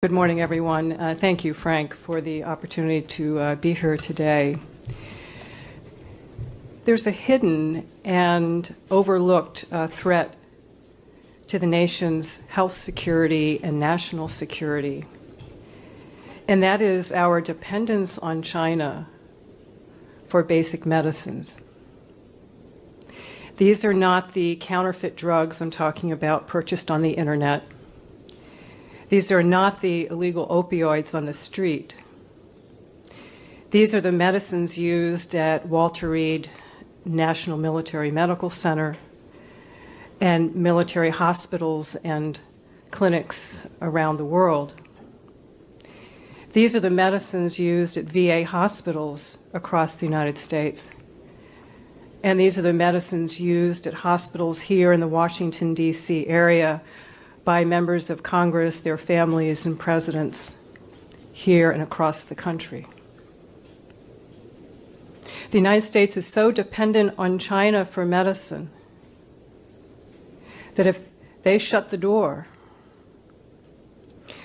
Good morning, everyone. Thank you, Frank, for the opportunity to be here today. There's a hidden and overlooked threat to the nation's health security and national security, and that is our dependence on China for basic medicines. These are not the counterfeit drugs I'm talking about purchased on the internet. These are not the illegal opioids on the street. These are the medicines used at Walter Reed National Military Medical Center and military hospitals and clinics around the world. These are the medicines used at VA hospitals across the United States. And these are the medicines used at hospitals here in the Washington, D.C. area by members of Congress, their families, and presidents here and across the country. The United States is so dependent on China for medicine that if they shut the door,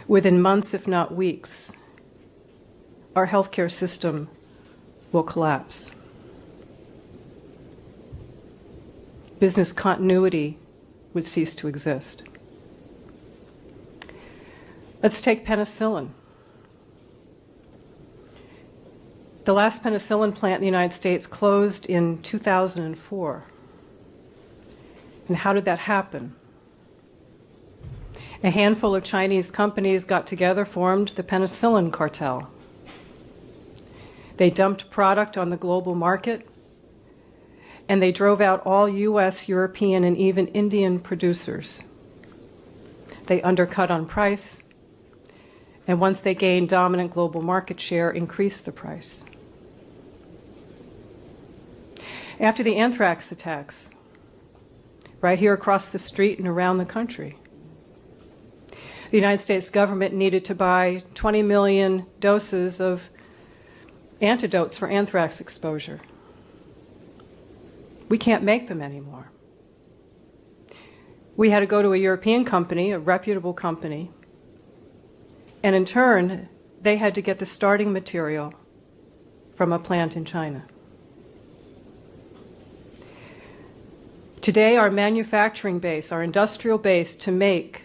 within months, if not weeks, our healthcare system will collapse. Business continuity would cease to exist. Let's take penicillin. The last penicillin plant in the United States closed in 2004. And how did that happen? A handful of Chinese companies got together, formed the penicillin cartel. They dumped product on the global market, and they drove out all US, European, and even Indian producers. They undercut on price, and once they gained dominant global market share, increased the price. After the anthrax attacks, right here across the street and around the country, the United States government needed to buy 20 million doses of antidotes for anthrax exposure. We can't make them anymore. We had to go to a European company, a reputable company, and in turn, they had to get the starting material from a plant in China. Today, our manufacturing base, our industrial base to make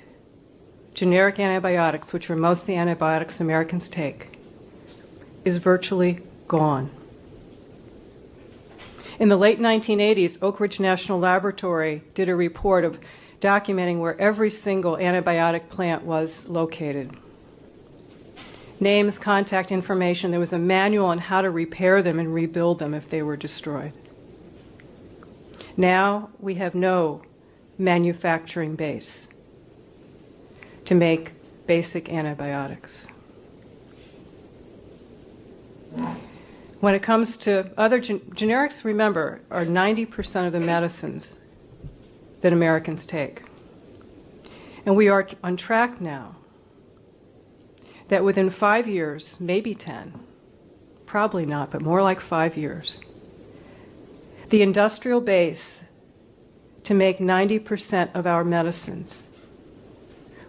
generic antibiotics, which are most of the antibiotics Americans take, is virtually gone. In the late 1980s, Oak Ridge National Laboratory did a report of documenting where every single antibiotic plant was located. Names, contact information. There was a manual on how to repair them and rebuild them if they were destroyed. Now we have no manufacturing base to make basic antibiotics. When it comes to other generics, remember, are 90% of the medicines that Americans take. And we are on track now that within 5 years, maybe 10, probably not, but more like 5 years, the industrial base to make 90% of our medicines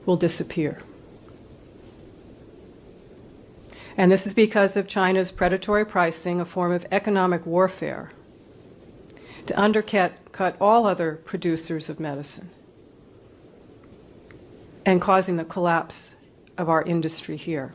will disappear. And this is because of China's predatory pricing, a form of economic warfare, to undercut all other producers of medicine and causing the collapse of our industry here.